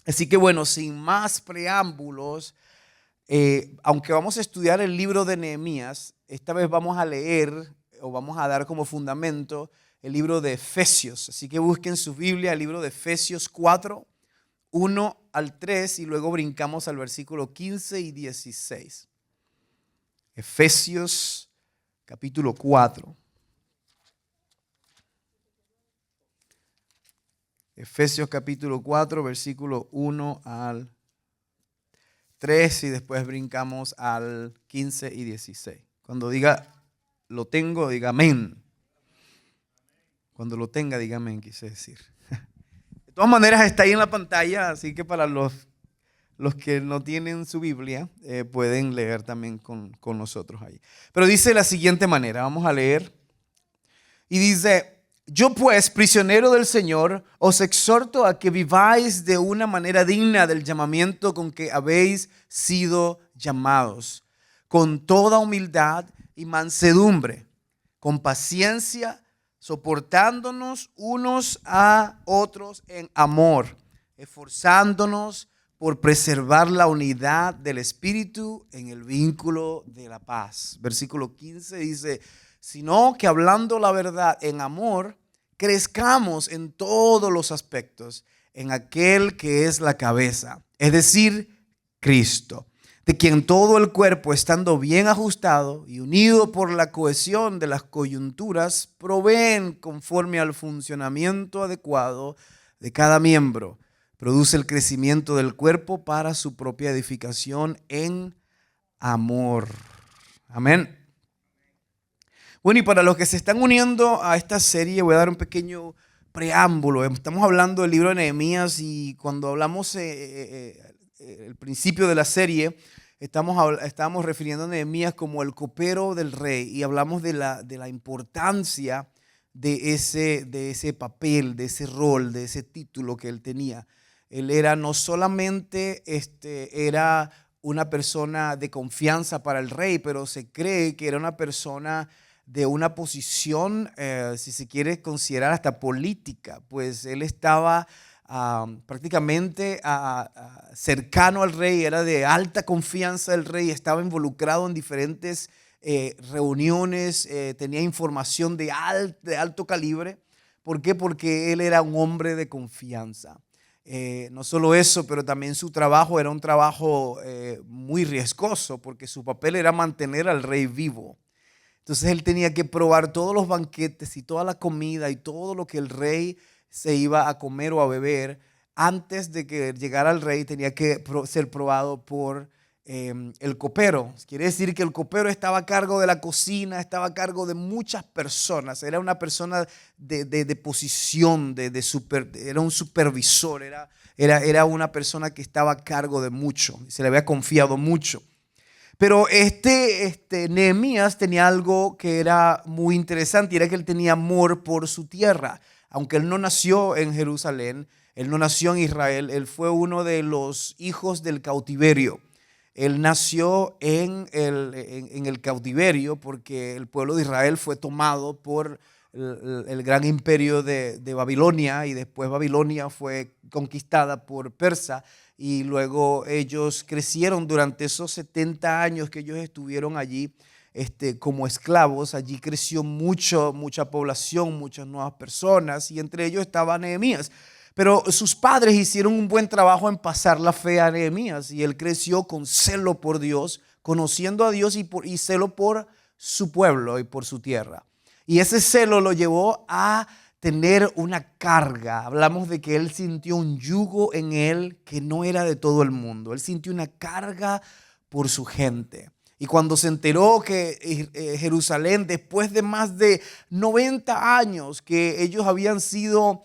Así que bueno, sin más preámbulos, aunque vamos a estudiar el libro de Nehemías, esta vez vamos a leer o vamos a dar como fundamento el libro de Efesios. Así que busquen su Biblia, el libro de Efesios 4, 1 al 3 y luego brincamos al versículo 15 y 16. Efesios capítulo 4. Efesios capítulo 4, versículo 1 al 3 y después brincamos al 15 y 16. Cuando diga lo tengo, diga amén. Cuando lo tenga, diga amén, quise decir. De todas maneras está ahí en la pantalla, así que para los que no tienen su Biblia pueden leer también con nosotros ahí. Pero dice de la siguiente manera, vamos a leer. Y dice: yo pues, prisionero del Señor, os exhorto a que viváis de una manera digna del llamamiento con que habéis sido llamados, con toda humildad y mansedumbre, con paciencia, soportándonos unos a otros en amor, esforzándonos por preservar la unidad del Espíritu en el vínculo de la paz. Versículo 15 dice: sino que hablando la verdad en amor, crezcamos en todos los aspectos en aquel que es la cabeza, es decir, Cristo, de quien todo el cuerpo, estando bien ajustado y unido por la cohesión de las coyunturas, proveen conforme al funcionamiento adecuado de cada miembro, produce el crecimiento del cuerpo para su propia edificación en amor. Amén. Bueno, y para los que se están uniendo a esta serie, voy a dar un pequeño preámbulo. Estamos hablando del libro de Nehemías y cuando hablamos el principio de la serie, estábamos refiriendo a Nehemías como el copero del rey y hablamos de la importancia de ese papel, de ese rol, de ese título que él tenía. Él era no solamente era una persona de confianza para el rey, pero se cree que era una persona de una posición, si se quiere considerar hasta política, pues él estaba prácticamente cercano al rey, era de alta confianza del rey, estaba involucrado en diferentes reuniones, tenía información de alto calibre. ¿Por qué? Porque él era un hombre de confianza. No solo eso, pero también su trabajo era un trabajo muy riesgoso, porque su papel era mantener al rey vivo. Entonces él tenía que probar todos los banquetes y toda la comida y todo lo que el rey se iba a comer o a beber. Antes de que llegara el rey tenía que ser probado por el copero. Quiere decir que el copero estaba a cargo de la cocina, estaba a cargo de muchas personas. Era una persona de posición, era un supervisor, era una persona que estaba a cargo de mucho. Se le había confiado mucho. Pero Nehemías tenía algo que era muy interesante y era que él tenía amor por su tierra. Aunque él no nació en Jerusalén, él no nació en Israel, él fue uno de los hijos del cautiverio. Él nació en el cautiverio porque el pueblo de Israel fue tomado por el gran imperio de Babilonia y después Babilonia fue conquistada por Persa. Y luego ellos crecieron durante esos 70 años que ellos estuvieron allí como esclavos. Allí creció mucha población, muchas nuevas personas y entre ellos estaba Nehemías. Pero sus padres hicieron un buen trabajo en pasar la fe a Nehemías y él creció con celo por Dios, conociendo a Dios y celo por su pueblo y por su tierra. Y ese celo lo llevó a tener una carga. Hablamos de que él sintió un yugo en él que no era de todo el mundo. Él sintió una carga por su gente. Y cuando se enteró que Jerusalén, después de más de 90 años que ellos habían sido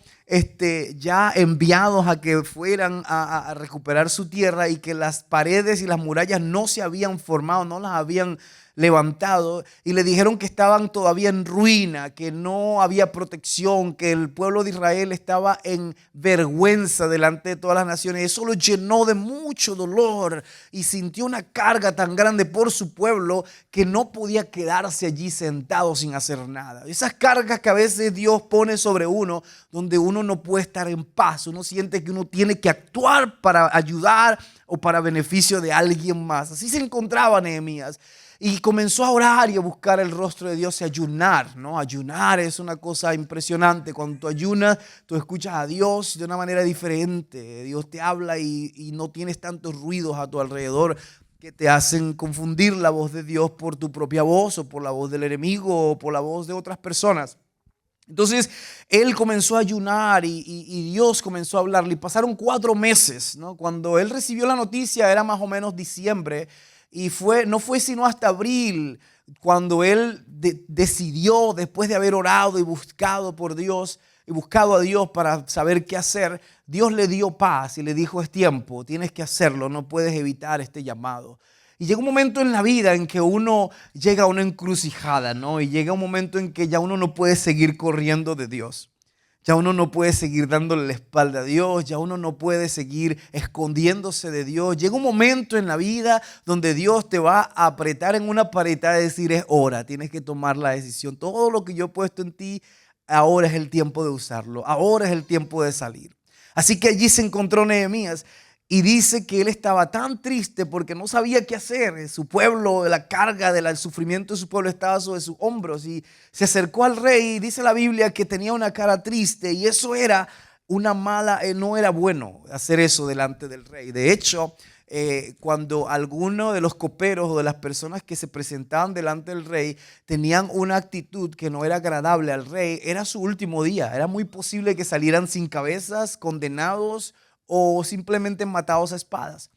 ya enviados a que fueran a recuperar su tierra y que las paredes y las murallas no se habían formado, no las habían levantado y le dijeron que estaban todavía en ruina, que no había protección, que el pueblo de Israel estaba en vergüenza delante de todas las naciones. Eso lo llenó de mucho dolor y sintió una carga tan grande por su pueblo que no podía quedarse allí sentado sin hacer nada. Esas cargas que a veces Dios pone sobre uno, donde uno no puede estar en paz, uno siente que uno tiene que actuar para ayudar o para beneficio de alguien más. Así se encontraba Nehemías. Y comenzó a orar y a buscar el rostro de Dios y ayunar, ¿no? Ayunar es una cosa impresionante. Cuando tú ayunas, tú escuchas a Dios de una manera diferente. Dios te habla y no tienes tantos ruidos a tu alrededor que te hacen confundir la voz de Dios por tu propia voz o por la voz del enemigo o por la voz de otras personas. Entonces él comenzó a ayunar y Dios comenzó a hablarle. Y pasaron 4 meses, ¿no? Cuando él recibió la noticia era más o menos diciembre. Y no fue sino hasta abril cuando él decidió, después de haber orado y buscado por Dios y buscado a Dios para saber qué hacer, Dios le dio paz y le dijo: es tiempo, tienes que hacerlo, no puedes evitar este llamado. Y llega un momento en la vida en que uno llega a una encrucijada, ¿no? Y llega un momento en que ya uno no puede seguir corriendo de Dios. Ya uno no puede seguir dándole la espalda a Dios, ya uno no puede seguir escondiéndose de Dios. Llega un momento en la vida donde Dios te va a apretar en una pared y decir: es hora, tienes que tomar la decisión. Todo lo que yo he puesto en ti, ahora es el tiempo de usarlo, ahora es el tiempo de salir. Así que allí se encontró Nehemías. Y dice que él estaba tan triste porque no sabía qué hacer. Su pueblo, la carga del sufrimiento de su pueblo estaba sobre sus hombros. Y se acercó al rey y dice la Biblia que tenía una cara triste. Y eso era una mala, no era bueno hacer eso delante del rey. De hecho, cuando alguno de los coperos o de las personas que se presentaban delante del rey tenían una actitud que no era agradable al rey, era su último día. Era muy posible que salieran sin cabezas, condenados o simplemente matados a espadas.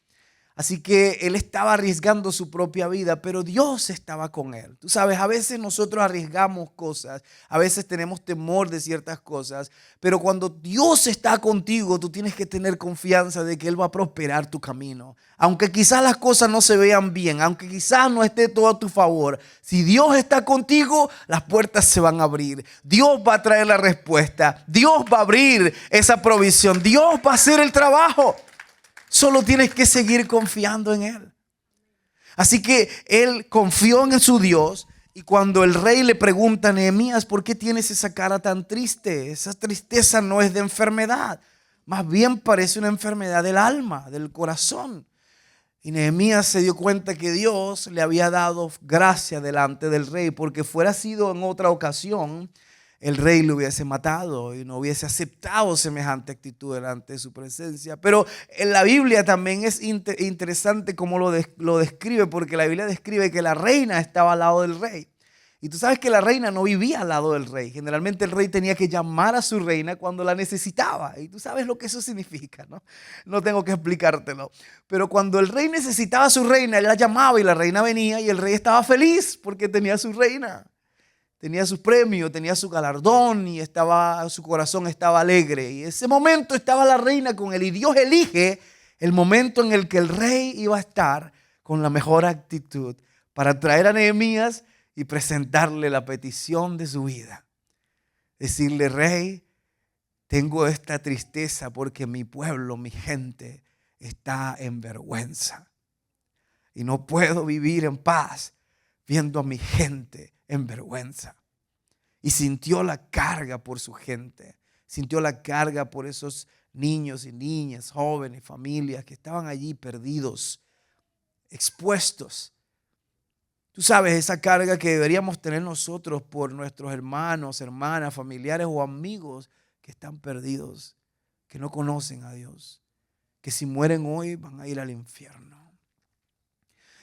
Así que él estaba arriesgando su propia vida, pero Dios estaba con él. Tú sabes, a veces nosotros arriesgamos cosas, a veces tenemos temor de ciertas cosas, pero cuando Dios está contigo, tú tienes que tener confianza de que Él va a prosperar tu camino. Aunque quizás las cosas no se vean bien, aunque quizás no esté todo a tu favor, si Dios está contigo, las puertas se van a abrir. Dios va a traer la respuesta. Dios va a abrir esa provisión. Dios va a hacer el trabajo. Solo tienes que seguir confiando en Él. Así que él confió en su Dios. Y cuando el rey le pregunta a Nehemías: ¿por qué tienes esa cara tan triste? Esa tristeza no es de enfermedad. Más bien parece una enfermedad del alma, del corazón. Y Nehemías se dio cuenta que Dios le había dado gracia delante del rey. Porque fuera sido en otra ocasión, el rey lo hubiese matado y no hubiese aceptado semejante actitud delante de su presencia. Pero en la Biblia también es interesante cómo lo describe, porque la Biblia describe que la reina estaba al lado del rey. Y tú sabes que la reina no vivía al lado del rey. Generalmente el rey tenía que llamar a su reina cuando la necesitaba. Y tú sabes lo que eso significa, ¿no? No tengo que explicártelo. Pero cuando el rey necesitaba a su reina, él la llamaba y la reina venía y el rey estaba feliz porque tenía a su reina. Tenía su premio, tenía su galardón y su corazón estaba alegre. Y ese momento estaba la reina con él. Y Dios elige el momento en el que el rey iba a estar con la mejor actitud para traer a Nehemías y presentarle la petición de su vida. Decirle: rey, tengo esta tristeza porque mi pueblo, mi gente está en vergüenza. Y no puedo vivir en paz viendo a mi gente en vergüenza. Y sintió la carga por su gente. Sintió la carga por esos niños y niñas, jóvenes, familias que estaban allí perdidos, expuestos. Tú sabes, esa carga que deberíamos tener nosotros por nuestros hermanos, hermanas, familiares o amigos que están perdidos, que no conocen a Dios, que si mueren hoy van a ir al infierno.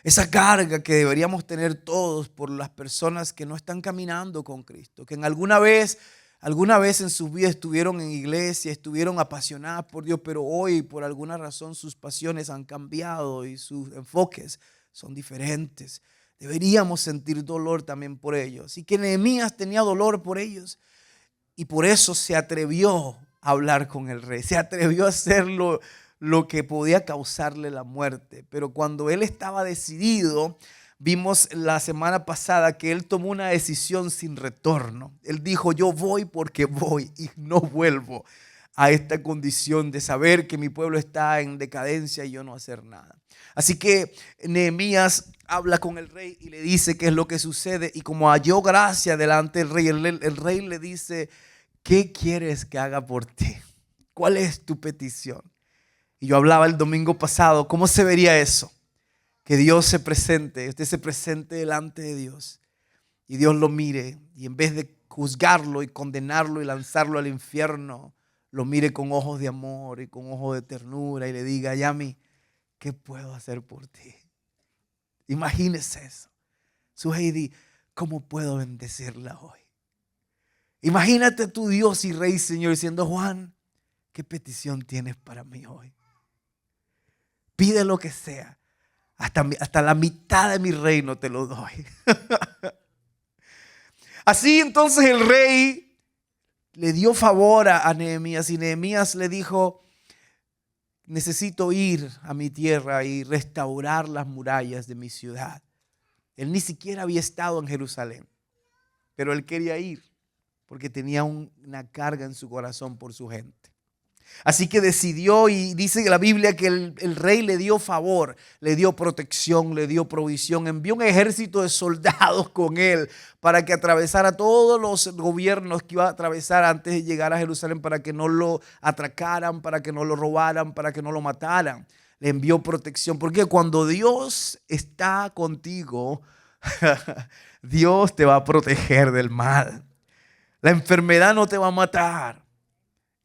Esa carga que deberíamos tener todos por las personas que no están caminando con Cristo, que alguna vez en su vida estuvieron en iglesia, estuvieron apasionadas por Dios, pero hoy por alguna razón sus pasiones han cambiado y sus enfoques son diferentes. Deberíamos sentir dolor también por ellos. Así que Nehemías tenía dolor por ellos y por eso se atrevió a hablar con el rey, se atrevió a hacerlo lo que podía causarle la muerte. Pero cuando él estaba decidido, Vimos la semana pasada que él tomó una decisión sin retorno. Él dijo, yo voy porque voy y no vuelvo a esta condición de saber que mi pueblo está en decadencia y yo no hacer nada. Así que Nehemías habla con el rey y le dice qué es lo que sucede, y como halló gracia delante del rey, el rey le dice, ¿qué quieres que haga por ti? ¿Cuál es tu petición? Y yo hablaba el domingo pasado, ¿cómo se vería eso? Que Dios se presente, usted se presente delante de Dios y Dios lo mire, y en vez de juzgarlo y condenarlo y lanzarlo al infierno, lo mire con ojos de amor y con ojos de ternura y le diga, Yami, ¿qué puedo hacer por ti? Imagínese eso. Su Heidi, ¿cómo puedo bendecirla hoy? Imagínate a tu Dios y Rey, Señor, diciendo, Juan, ¿qué petición tienes para mí hoy? Pide lo que sea. Hasta la mitad de mi reino te lo doy. Así entonces el rey le dio favor a Nehemías, y Nehemías le dijo, necesito ir a mi tierra y restaurar las murallas de mi ciudad. Él ni siquiera había estado en Jerusalén, pero él quería ir porque tenía una carga en su corazón por su gente. Así que decidió, y dice la Biblia que el rey le dio favor, le dio protección, le dio provisión, envió un ejército de soldados con él para que atravesara todos los gobiernos que iba a atravesar antes de llegar a Jerusalén, para que no lo atracaran, para que no lo robaran, para que no lo mataran. Le envió protección, porque cuando Dios está contigo, Dios te va a proteger del mal. La enfermedad no te va a matar.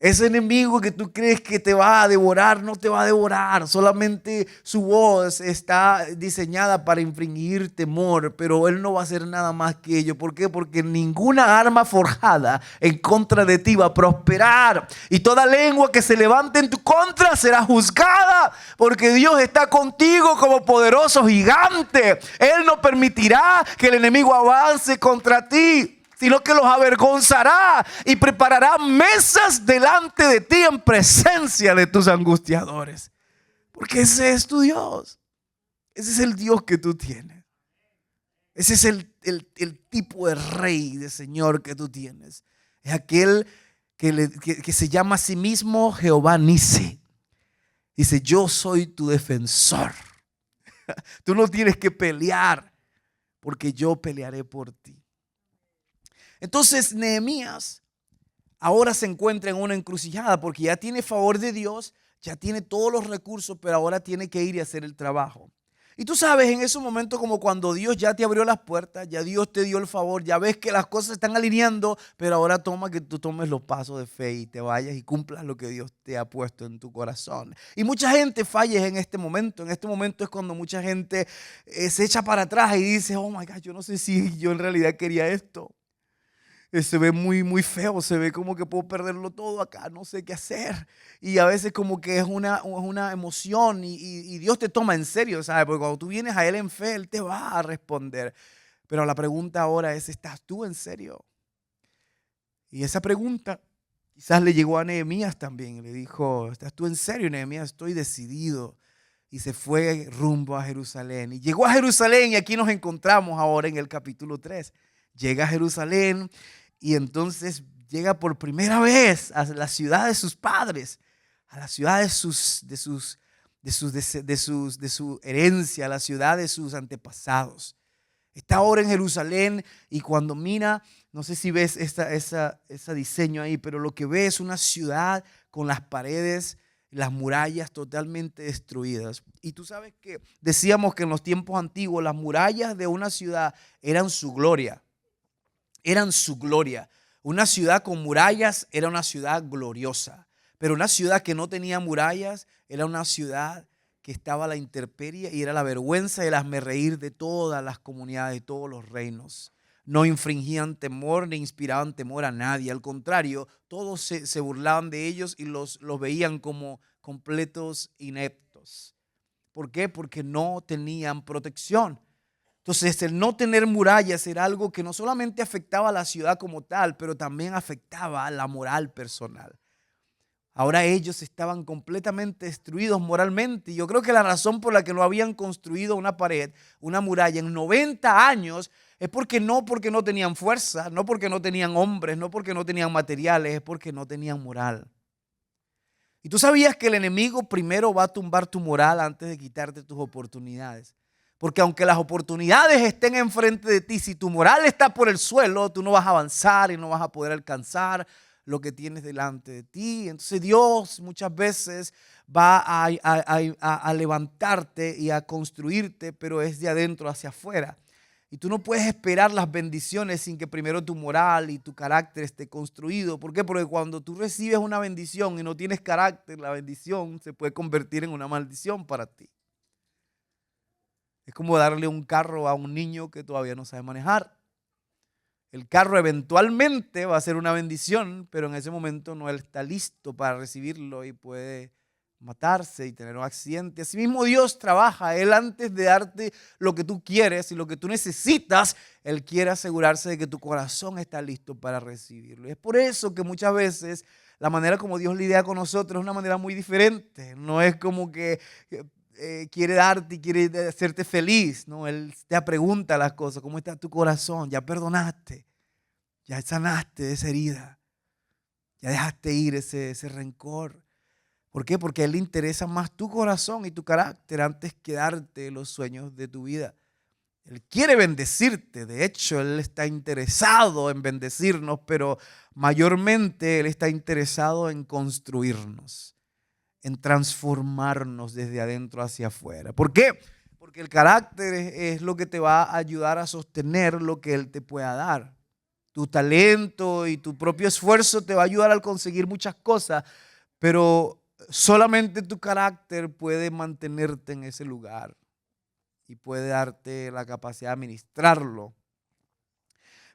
Ese enemigo que tú crees que te va a devorar, no te va a devorar. Solamente su voz está diseñada para infringir temor, pero él no va a hacer nada más que ello. ¿Por qué? Porque ninguna arma forjada en contra de ti va a prosperar. Y toda lengua que se levante en tu contra será juzgada, porque Dios está contigo como poderoso gigante. Él no permitirá que el enemigo avance contra ti, sino que los avergonzará y preparará mesas delante de ti en presencia de tus angustiadores. Porque ese es tu Dios. Ese es el Dios que tú tienes. Ese es el tipo de rey, de Señor que tú tienes. Es aquel que se llama a sí mismo Jehová Nisi. Dice, yo soy tu defensor. Tú no tienes que pelear, porque yo pelearé por ti. Entonces Nehemías ahora se encuentra en una encrucijada, porque ya tiene favor de Dios, ya tiene todos los recursos, pero ahora tiene que ir y hacer el trabajo. Y tú sabes, en esos momentos, como cuando Dios ya te abrió las puertas, ya Dios te dio el favor, ya ves que las cosas se están alineando, pero ahora toma que tú tomes los pasos de fe y te vayas y cumplas lo que Dios te ha puesto en tu corazón. Y mucha gente falla en este momento. En este momento es cuando mucha gente se echa para atrás y dice, oh my God, yo no sé si yo en realidad quería esto. Se ve muy feo, se ve como que puedo perderlo todo acá, no sé qué hacer. Y a veces como que es una emoción, y Dios te toma en serio, ¿sabes? Porque cuando tú vienes a Él en fe, Él te va a responder. Pero la pregunta ahora es, ¿estás tú en serio? Y esa pregunta quizás le llegó a Nehemías también. Le dijo, ¿estás tú en serio, Nehemías? Estoy decidido. Y se fue rumbo a Jerusalén. Y llegó a Jerusalén, y aquí nos encontramos ahora en el capítulo 3. Llega a Jerusalén. Y entonces llega por primera vez a la ciudad de sus padres, a la ciudad de su herencia, a la ciudad de sus antepasados. Está ahora en Jerusalén, y cuando mira, no sé si ves ese diseño ahí, pero lo que ve es una ciudad con las paredes, las murallas totalmente destruidas. Y tú sabes que decíamos que en los tiempos antiguos las murallas de una ciudad eran su gloria. Eran su gloria. Una ciudad con murallas era una ciudad gloriosa, pero una ciudad que no tenía murallas era una ciudad que estaba a la intemperie y era la vergüenza y el hazmerreír de todas las comunidades, de todos los reinos. No infringían temor ni inspiraban temor a nadie. Al contrario, todos se burlaban de ellos y los veían como completos ineptos. ¿Por qué? Porque no tenían protección. Entonces, el no tener murallas era algo que no solamente afectaba a la ciudad como tal, pero también afectaba a la moral personal. Ahora ellos estaban completamente destruidos moralmente. Y yo creo que la razón por la que no habían construido una pared, una muralla en 90 años es porque no tenían fuerza, no porque no tenían hombres, no porque no tenían materiales, es porque no tenían moral. Y tú sabías que el enemigo primero va a tumbar tu moral antes de quitarte tus oportunidades. Porque aunque las oportunidades estén enfrente de ti, si tu moral está por el suelo, tú no vas a avanzar y no vas a poder alcanzar lo que tienes delante de ti. Entonces Dios muchas veces va a levantarte y a construirte, pero es de adentro hacia afuera. Y tú no puedes esperar las bendiciones sin que primero tu moral y tu carácter esté construido. ¿Por qué? Porque cuando tú recibes una bendición y no tienes carácter, la bendición se puede convertir en una maldición para ti. Es como darle un carro a un niño que todavía no sabe manejar. El carro eventualmente va a ser una bendición, pero en ese momento no está listo para recibirlo y puede matarse y tener un accidente. Así mismo Dios trabaja. Él, antes de darte lo que tú quieres y lo que tú necesitas, Él quiere asegurarse de que tu corazón está listo para recibirlo. Y es por eso que muchas veces la manera como Dios lidia con nosotros es una manera muy diferente. No es como que quiere darte y quiere hacerte feliz, ¿no? Él te pregunta las cosas: ¿cómo está tu corazón? ¿Ya perdonaste? ¿Ya sanaste de esa herida? ¿Ya dejaste ir ese rencor? ¿Por qué? Porque a Él le interesa más tu corazón y tu carácter antes que darte los sueños de tu vida. Él quiere bendecirte. De hecho, Él está interesado en bendecirnos, pero mayormente Él está interesado en construirnos, en transformarnos desde adentro hacia afuera. ¿Por qué? Porque el carácter es lo que te va a ayudar a sostener lo que Él te pueda dar. Tu talento y tu propio esfuerzo te va a ayudar a conseguir muchas cosas, pero solamente tu carácter puede mantenerte en ese lugar y puede darte la capacidad de administrarlo.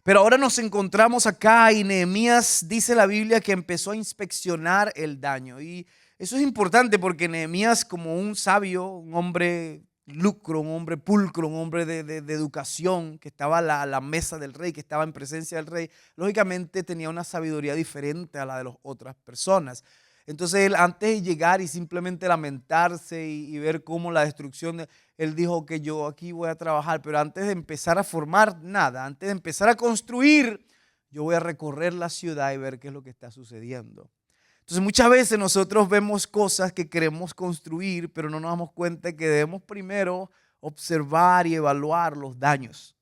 Pero ahora nos encontramos acá y Nehemías, dice la Biblia, que empezó a inspeccionar el daño. Y eso es importante porque Nehemías, como un sabio, un hombre lucro, un hombre pulcro, un hombre de educación, que estaba a la mesa del rey, que estaba en presencia del rey, lógicamente tenía una sabiduría diferente a la de las otras personas. Entonces él, antes de llegar y simplemente lamentarse y ver cómo la destrucción, él dijo que yo aquí voy a trabajar, pero antes de empezar a formar nada, antes de empezar a construir, yo voy a recorrer la ciudad y ver qué es lo que está sucediendo. Entonces muchas veces nosotros vemos cosas que queremos construir, pero no nos damos cuenta que debemos primero observar y evaluar los daños.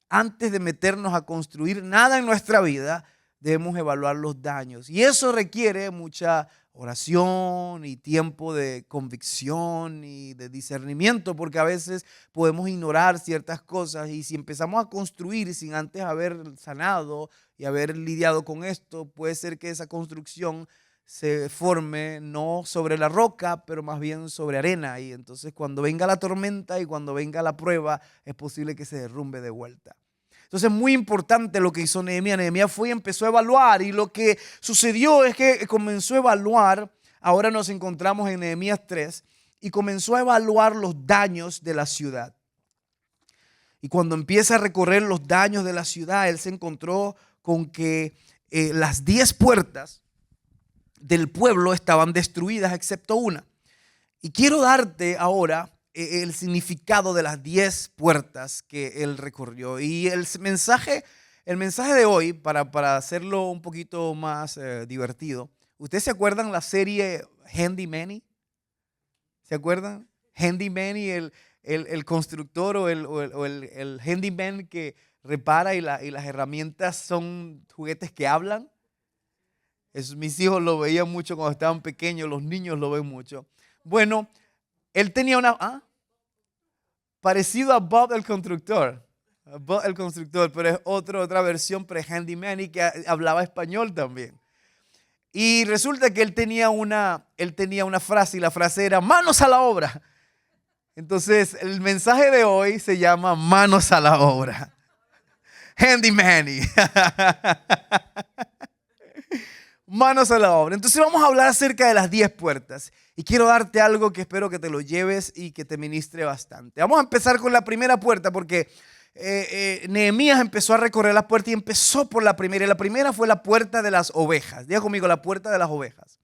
Antes de meternos a construir nada en nuestra vida, debemos evaluar los daños. Y eso requiere mucha oración y tiempo de convicción y de discernimiento, porque a veces podemos ignorar ciertas cosas, y si empezamos a construir sin antes haber sanado y haber lidiado con esto, puede ser que esa construcción se forme no sobre la roca, pero más bien sobre arena. Y entonces cuando venga la tormenta y cuando venga la prueba, es posible que se derrumbe de vuelta. Entonces es muy importante lo que hizo Nehemías. Nehemías fue y empezó a evaluar, y lo que sucedió es que comenzó a evaluar. Ahora nos encontramos en Nehemías 3 y comenzó a evaluar los daños de la ciudad. Y cuando empieza a recorrer los daños de la ciudad, él se encontró con que las 10 puertas del pueblo estaban destruidas excepto una. Y quiero darte ahora el significado de las 10 puertas que él recorrió. Y el mensaje de hoy, para hacerlo un poquito más divertido, ¿ustedes se acuerdan la serie Handy Manny? ¿Se acuerdan? Handy Manny, el constructor o el handyman que repara y las herramientas son juguetes que hablan. Mis hijos lo veían mucho cuando estaban pequeños, los niños lo ven mucho. Bueno, él tenía parecido a Bob el constructor. Bob el constructor, pero es otra versión, pero es Handy Manny, que hablaba español también. Y resulta que él tenía una frase, y la frase era: manos a la obra. Entonces el mensaje de hoy se llama manos a la obra. Handy Manny. Manos a la obra. Entonces vamos a hablar acerca de las 10 puertas. Y quiero darte algo que espero que te lo lleves y que te ministre bastante. Vamos a empezar con la primera puerta, porque Nehemías empezó a recorrer las puertas y empezó por la primera. Y la primera fue la puerta de las ovejas. Diga conmigo, la puerta de las ovejas.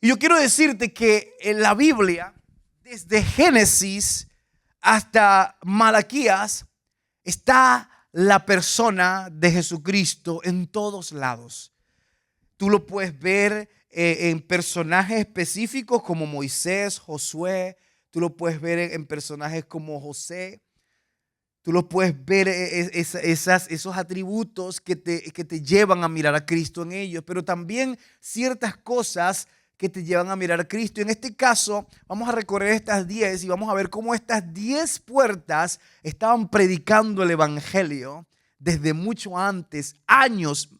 Y yo quiero decirte que en la Biblia, desde Génesis hasta Malaquías, está la persona de Jesucristo en todos lados. Tú lo puedes ver en personajes específicos como Moisés, Josué. Tú lo puedes ver en personajes como José. Tú lo puedes ver esos atributos que te llevan a mirar a Cristo en ellos, pero también ciertas cosas que te llevan a mirar a Cristo. Y en este caso vamos a recorrer estas 10 y vamos a ver cómo estas 10 puertas estaban predicando el evangelio desde mucho antes, años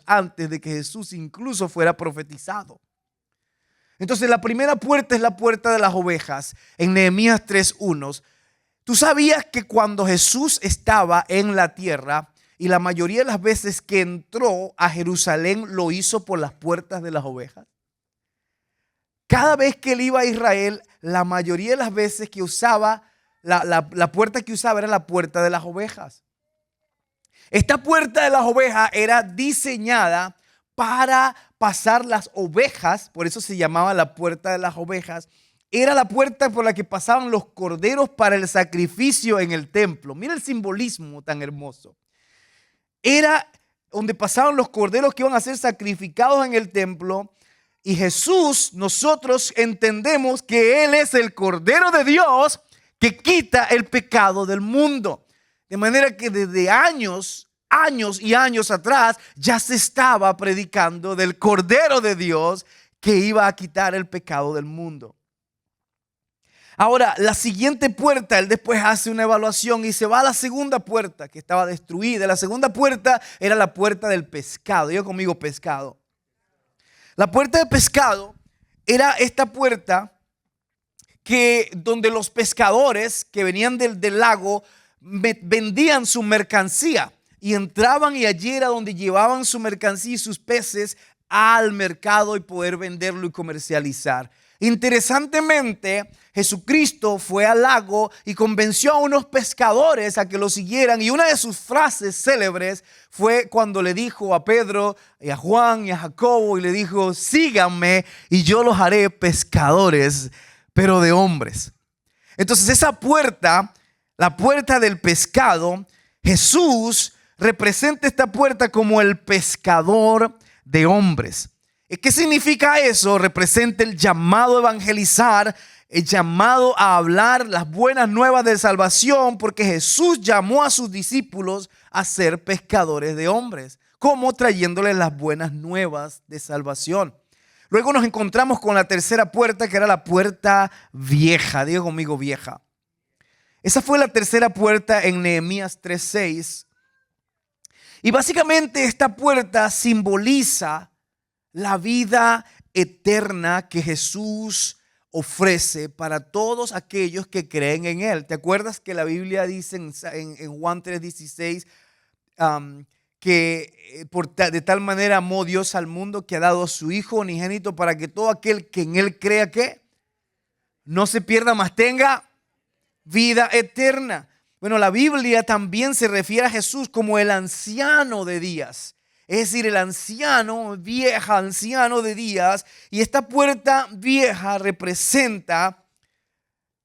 antes de que Jesús incluso fuera profetizado. Entonces la primera puerta es la puerta de las ovejas en Nehemías 3:1. ¿Tú sabías que cuando Jesús estaba en la tierra y la mayoría de las veces que entró a Jerusalén lo hizo por las puertas de las ovejas? Cada vez que él iba a Israel, la mayoría de las veces que usaba, la puerta que usaba era la puerta de las ovejas. Esta puerta de las ovejas era diseñada para pasar las ovejas, por eso se llamaba la puerta de las ovejas. Era la puerta por la que pasaban los corderos para el sacrificio en el templo. Mira el simbolismo tan hermoso. Era donde pasaban los corderos que iban a ser sacrificados en el templo. Y Jesús, nosotros entendemos que Él es el Cordero de Dios que quita el pecado del mundo. De manera que desde años y años atrás ya se estaba predicando del Cordero de Dios que iba a quitar el pecado del mundo. Ahora, la siguiente puerta, él después hace una evaluación y se va a la segunda puerta que estaba destruida. La segunda puerta era la puerta del pescado. Diga conmigo, pescado. La puerta de pescado era esta puerta donde los pescadores que venían del lago vendían su mercancía y entraban, y allí era donde llevaban su mercancía y sus peces al mercado y poder venderlo y comercializar. Interesantemente, Jesucristo fue al lago y convenció a unos pescadores a que lo siguieran, y una de sus frases célebres fue cuando le dijo a Pedro y a Juan y a Jacobo, y le dijo: síganme y yo los haré pescadores, pero de hombres. Entonces esa puerta, la puerta del pescado, Jesús representa esta puerta como el pescador de hombres. ¿Qué significa eso? Representa el llamado a evangelizar, el llamado a hablar las buenas nuevas de salvación, porque Jesús llamó a sus discípulos a ser pescadores de hombres, como trayéndoles las buenas nuevas de salvación. Luego nos encontramos con la tercera puerta, que era la puerta vieja. Diga conmigo, vieja. Esa fue la tercera puerta en Nehemías 3:6. Y básicamente esta puerta simboliza la vida eterna que Jesús ofrece para todos aquellos que creen en Él. ¿Te acuerdas que la Biblia dice en Juan 3:16 que de tal manera amó Dios al mundo que ha dado a su Hijo unigénito para que todo aquel que en Él crea que no se pierda, mas tenga vida eterna? Bueno, la Biblia también se refiere a Jesús como el anciano de días. Es decir, el anciano de días. Y esta puerta vieja representa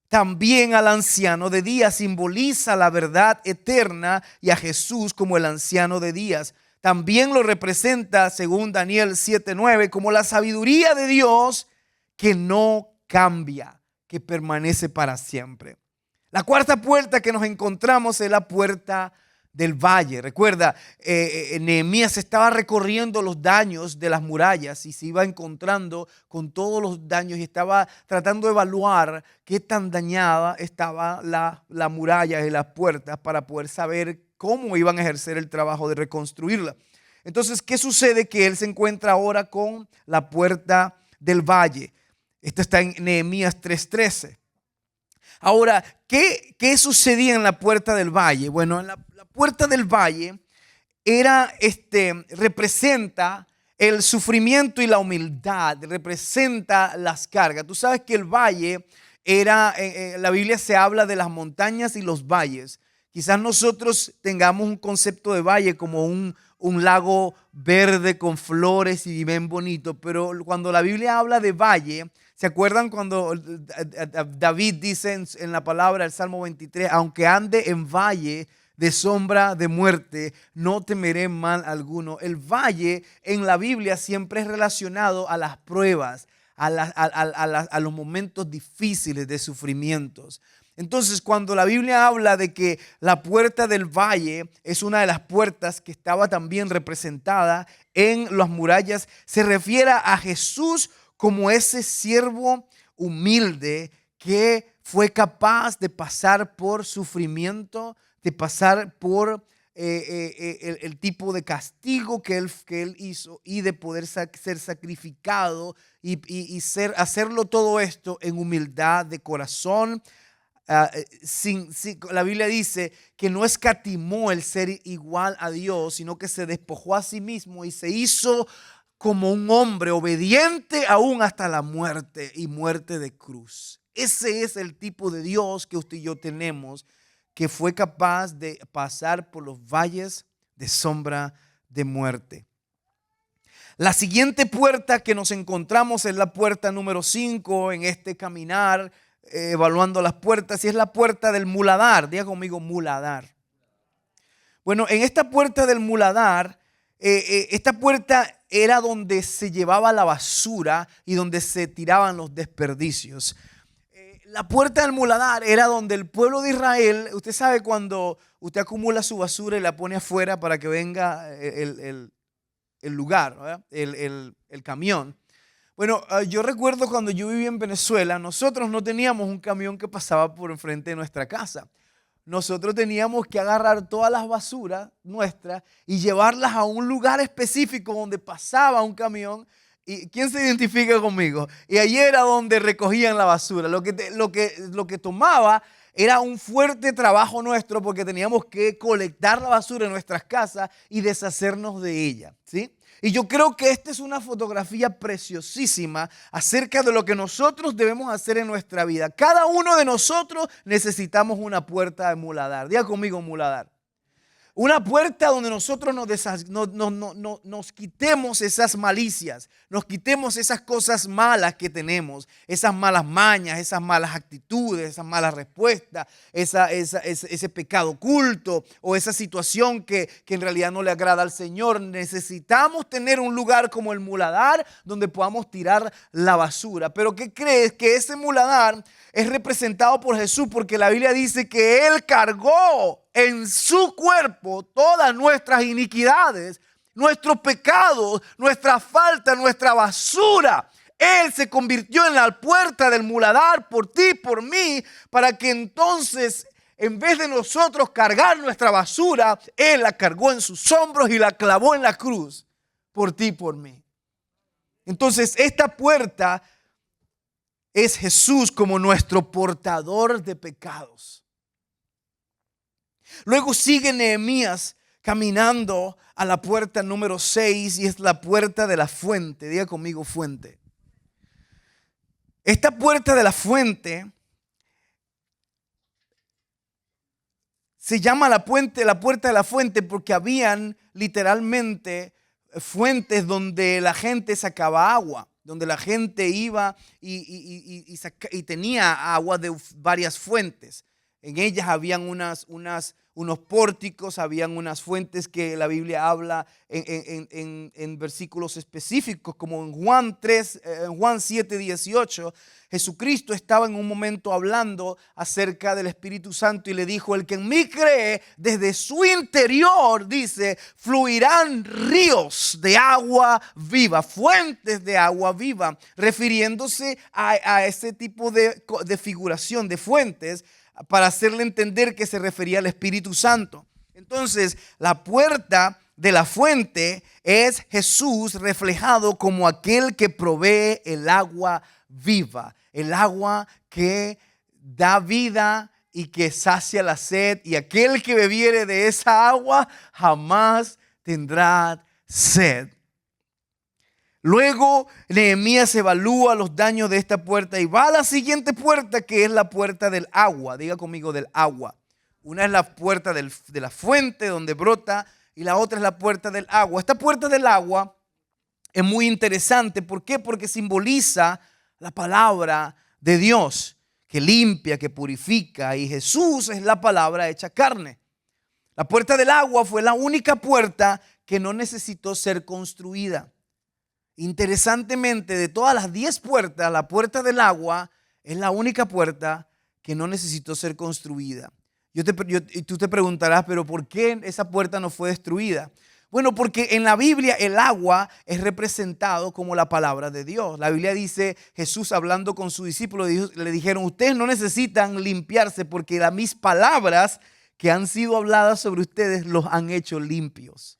también al anciano de días. Simboliza la verdad eterna y a Jesús como el anciano de días. También lo representa, según Daniel 7:9, como la sabiduría de Dios que no cambia, que permanece para siempre. La cuarta puerta que nos encontramos es la puerta del valle. Recuerda, Nehemías estaba recorriendo los daños de las murallas y se iba encontrando con todos los daños y estaba tratando de evaluar qué tan dañada estaba la muralla y las puertas para poder saber cómo iban a ejercer el trabajo de reconstruirla. Entonces, ¿qué sucede? Que él se encuentra ahora con la puerta del valle. Esto está en Nehemías 3:13. Ahora, ¿qué sucedía en la puerta del valle? Bueno, en la puerta del valle representa el sufrimiento y la humildad, representa las cargas. Tú sabes que el valle en la Biblia se habla de las montañas y los valles. Quizás nosotros tengamos un concepto de valle como un un lago verde con flores y bien bonito, pero cuando la Biblia habla de valle, ¿se acuerdan cuando David dice en la palabra, el Salmo 23, aunque ande en valle de sombra de muerte, no temeré mal alguno? El valle en la Biblia siempre es relacionado a las pruebas, a los momentos difíciles de sufrimientos. Entonces, cuando la Biblia habla de que la puerta del valle es una de las puertas que estaba también representada en las murallas, se refiere a Jesús como ese siervo humilde que fue capaz de pasar por sufrimiento, de pasar por el tipo de castigo que él hizo y de poder ser sacrificado y hacerlo todo esto en humildad de corazón. La Biblia dice que no escatimó el ser igual a Dios, sino que se despojó a sí mismo y se hizo como un hombre obediente aún hasta la muerte y muerte de cruz. Ese es el tipo de Dios que usted y yo tenemos, que fue capaz de pasar por los valles de sombra de muerte. La siguiente puerta que nos encontramos es la puerta número 5 en este caminar, evaluando las puertas, y es la puerta del muladar. Diga conmigo, muladar. Bueno, en esta puerta del muladar, esta puerta era donde se llevaba la basura y donde se tiraban los desperdicios. La puerta del muladar era donde el pueblo de Israel, usted sabe cuando usted acumula su basura y la pone afuera para que venga el lugar, ¿verdad? El camión. Bueno, yo recuerdo cuando yo vivía en Venezuela, nosotros no teníamos un camión que pasaba por enfrente de nuestra casa. Nosotros teníamos que agarrar todas las basuras nuestras y llevarlas a un lugar específico donde pasaba un camión. ¿Y quién se identifica conmigo? Y allí era donde recogían la basura. Lo que tomaba era un fuerte trabajo nuestro, porque teníamos que colectar la basura en nuestras casas y deshacernos de ella, ¿sí? Y yo creo que esta es una fotografía preciosísima acerca de lo que nosotros debemos hacer en nuestra vida. Cada uno de nosotros necesitamos una puerta de muladar. Diga conmigo, muladar. Una puerta donde nosotros nos quitemos esas malicias, nos quitemos esas cosas malas que tenemos, esas malas mañas, esas malas actitudes, esas malas respuestas, ese pecado oculto o esa situación que en realidad no le agrada al Señor. Necesitamos tener un lugar como el muladar donde podamos tirar la basura. Pero ¿qué crees? Que ese muladar es representado por Jesús, porque la Biblia dice que Él cargó en su cuerpo todas nuestras iniquidades, nuestros pecados, nuestra falta, nuestra basura. Él se convirtió en la puerta del muladar por ti, por mí, para que entonces, en vez de nosotros cargar nuestra basura, Él la cargó en sus hombros y la clavó en la cruz por ti, por mí. Entonces, esta puerta es Jesús como nuestro portador de pecados. Luego sigue Nehemías caminando a la puerta número 6 y es la puerta de la fuente. Diga conmigo, fuente. Esta puerta de la fuente se llama la puerta de la fuente porque habían literalmente fuentes donde la gente sacaba agua, donde la gente iba y tenía agua de varias fuentes. En ellas habían unos pórticos, habían unas fuentes que la Biblia habla en versículos específicos, como en Juan 7:18. Jesucristo estaba en un momento hablando acerca del Espíritu Santo y le dijo: el que en mí cree, desde su interior, dice, fluirán ríos de agua viva, fuentes de agua viva, refiriéndose a ese tipo de figuración de fuentes, para hacerle entender que se refería al Espíritu Santo. Entonces, la puerta de la fuente es Jesús reflejado como aquel que provee el agua viva, el agua que da vida y que sacia la sed, y aquel que bebiere de esa agua jamás tendrá sed. Luego Nehemías evalúa los daños de esta puerta y va a la siguiente puerta, que es la puerta del agua. Diga conmigo, del agua. Una es la puerta de la fuente donde brota y la otra es la puerta del agua. Esta puerta del agua es muy interesante. ¿Por qué? Porque simboliza la palabra de Dios, que limpia, que purifica, y Jesús es la palabra hecha carne. La puerta del agua fue la única puerta que no necesitó ser construida. Interesantemente, de todas las 10 puertas, la puerta del agua es la única puerta que no necesitó ser construida. Y tú te preguntarás, pero ¿por qué esa puerta no fue destruida? Bueno, porque en la Biblia el agua es representado como la palabra de Dios. La Biblia dice, Jesús hablando con sus discípulos le dijeron, ustedes no necesitan limpiarse porque mis palabras que han sido habladas sobre ustedes los han hecho limpios.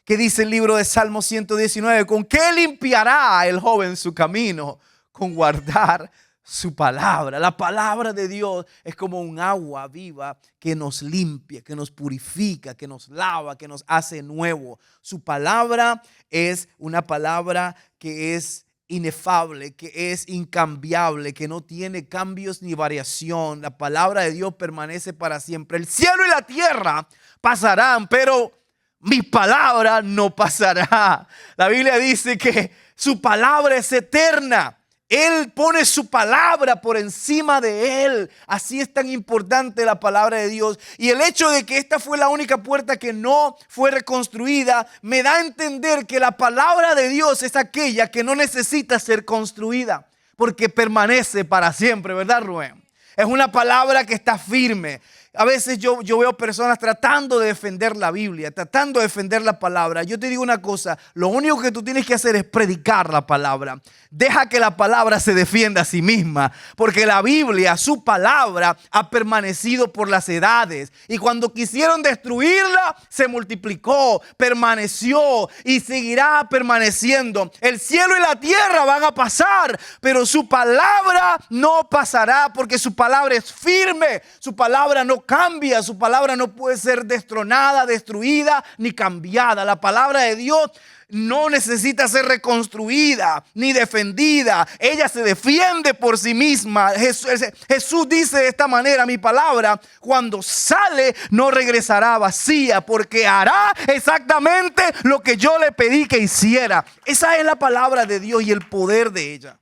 ¿Qué dice el libro de Salmo 119? ¿Con qué limpiará el joven su camino? Con guardar su palabra. La palabra de Dios es como un agua viva que nos limpia, que nos purifica, que nos lava, que nos hace nuevo. Su palabra es una palabra que es inefable, que es incambiable, que no tiene cambios ni variación. La palabra de Dios permanece para siempre. El cielo y la tierra pasarán, pero mi palabra no pasará. La Biblia dice que su palabra es eterna. Él pone su palabra por encima de él. Así es tan importante la palabra de Dios. Y el hecho de que esta fue la única puerta que no fue reconstruida me da a entender que la palabra de Dios es aquella que no necesita ser construida porque permanece para siempre, ¿verdad, Rubén? Es una palabra que está firme. A veces yo veo personas tratando de defender la Biblia, tratando de defender la palabra. Yo te digo una cosa, lo único que tú tienes que hacer es predicar la palabra. Deja que la palabra se defienda a sí misma, porque la Biblia, su palabra, ha permanecido por las edades. Y cuando quisieron destruirla, se multiplicó, permaneció y seguirá permaneciendo. El cielo y la tierra van a pasar, pero su palabra no pasará, porque su palabra es firme, su palabra no cambia, su palabra no puede ser destronada, destruida ni cambiada. La palabra de Dios no necesita ser reconstruida ni defendida. Ella se defiende por sí misma. Jesús dice de esta manera, mi palabra cuando sale no regresará vacía, porque hará exactamente lo que yo le pedí que hiciera. Esa es la palabra de Dios y el poder de ella.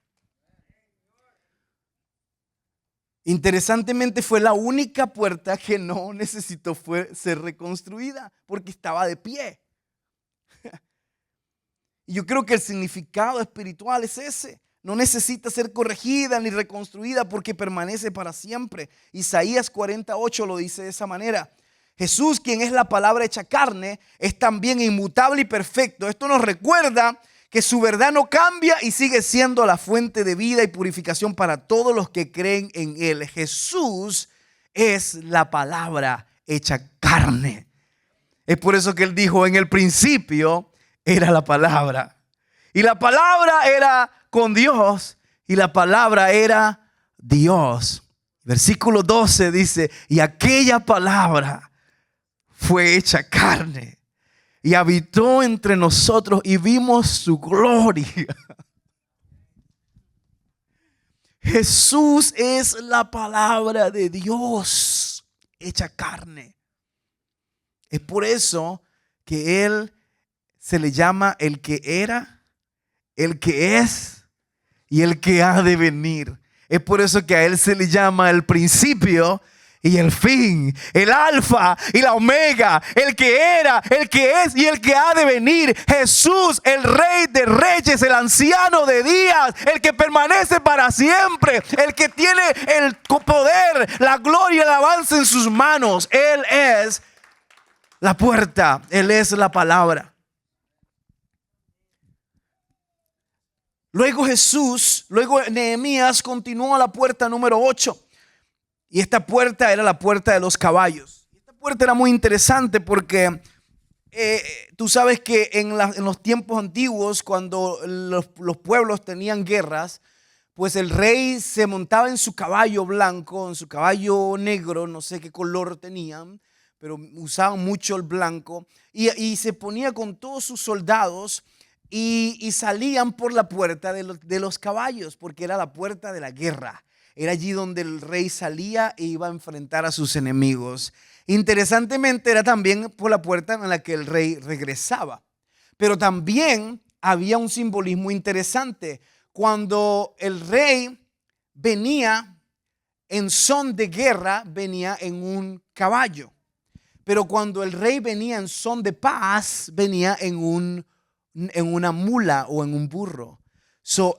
Interesantemente fue la única puerta que no necesitó ser reconstruida porque estaba de pie. Y yo creo que el significado espiritual es ese. No necesita ser corregida ni reconstruida porque permanece para siempre. Isaías 48 lo dice de esa manera. Jesús, quien es la palabra hecha carne, es también inmutable y perfecto. Esto nos recuerda que su verdad no cambia y sigue siendo la fuente de vida y purificación para todos los que creen en Él. Jesús es la palabra hecha carne. Es por eso que Él dijo, en el principio era la palabra. Y la palabra era con Dios y la palabra era Dios. Versículo 12 dice, y aquella palabra fue hecha carne y habitó entre nosotros y vimos su gloria. Jesús es la palabra de Dios hecha carne. Es por eso que Él se le llama el que era, el que es y el que ha de venir. Es por eso que a Él se le llama el principio y el fin, el alfa y la omega, el que era, el que es y el que ha de venir. Jesús, el rey de reyes, el anciano de días, el que permanece para siempre, el que tiene el poder, la gloria y el avance en sus manos. Él es la puerta, Él es la palabra. Luego Nehemías continuó a la puerta número 8. Y esta puerta era la puerta de los caballos. Esta puerta era muy interesante porque tú sabes que en los tiempos antiguos, cuando los pueblos tenían guerras, pues el rey se montaba en su caballo blanco, en su caballo negro, no sé qué color tenían, pero usaban mucho el blanco, y se ponía con todos sus soldados y salían por la puerta de los caballos, porque era la puerta de la guerra. Era allí donde el rey salía e iba a enfrentar a sus enemigos. Interesantemente, era también por la puerta en la que el rey regresaba. Pero también había un simbolismo interesante. Cuando el rey venía en son de guerra, venía en un caballo. Pero cuando el rey venía en son de paz, venía en una mula o en un burro.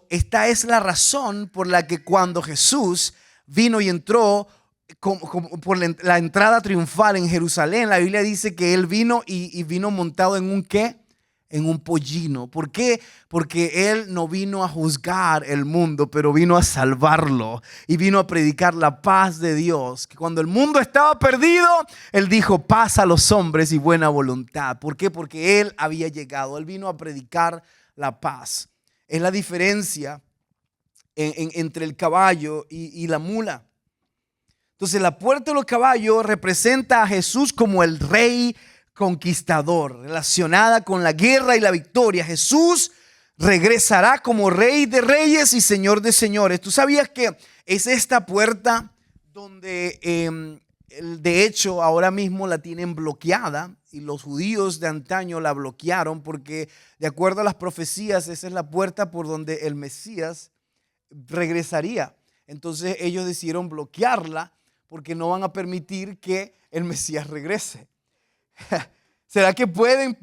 Esta es la razón por la que cuando Jesús vino y entró por la entrada triunfal en Jerusalén, la Biblia dice que él vino y vino montado en un ¿qué? En un pollino. ¿Por qué? Porque él no vino a juzgar el mundo, pero vino a salvarlo y vino a predicar la paz de Dios. Que cuando el mundo estaba perdido, él dijo paz a los hombres y buena voluntad. ¿Por qué? Porque él había llegado. Él vino a predicar la paz. Es la diferencia entre el caballo y la mula. Entonces, la puerta de los caballos representa a Jesús como el rey conquistador, relacionada con la guerra y la victoria. Jesús regresará como rey de reyes y señor de señores. ¿Tú sabías que es esta puerta donde de hecho ahora mismo la tienen bloqueada? Y los judíos de antaño la bloquearon porque de acuerdo a las profecías esa es la puerta por donde el Mesías regresaría. Entonces ellos decidieron bloquearla porque no van a permitir que el Mesías regrese. ¿Será que pueden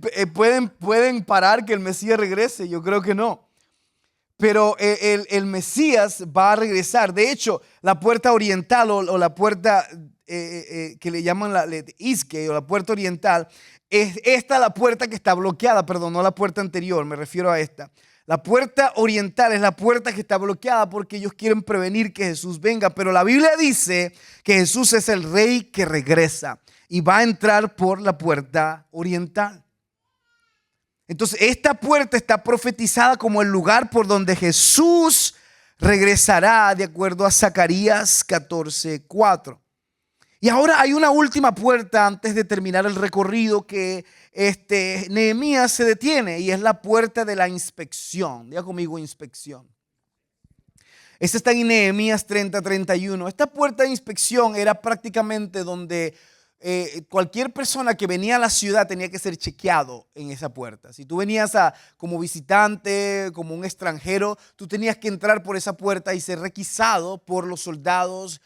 parar que el Mesías regrese? Yo creo que no. Pero el Mesías va a regresar. De hecho, la puerta oriental o la puerta que le llaman la Isque o la puerta oriental, es esta la puerta que está bloqueada, perdón, no la puerta anterior, me refiero a esta. La puerta oriental es la puerta que está bloqueada porque ellos quieren prevenir que Jesús venga. Pero la Biblia dice que Jesús es el rey que regresa y va a entrar por la puerta oriental. Entonces, esta puerta está profetizada como el lugar por donde Jesús regresará, de acuerdo a Zacarías 14:4. Y ahora hay una última puerta antes de terminar el recorrido que Nehemías se detiene, y es la puerta de la inspección. Diga conmigo, inspección. Esta está en Nehemías 30:31. Esta puerta de inspección era prácticamente donde cualquier persona que venía a la ciudad tenía que ser chequeado en esa puerta. Si tú venías como visitante, como un extranjero, tú tenías que entrar por esa puerta y ser requisado por los soldados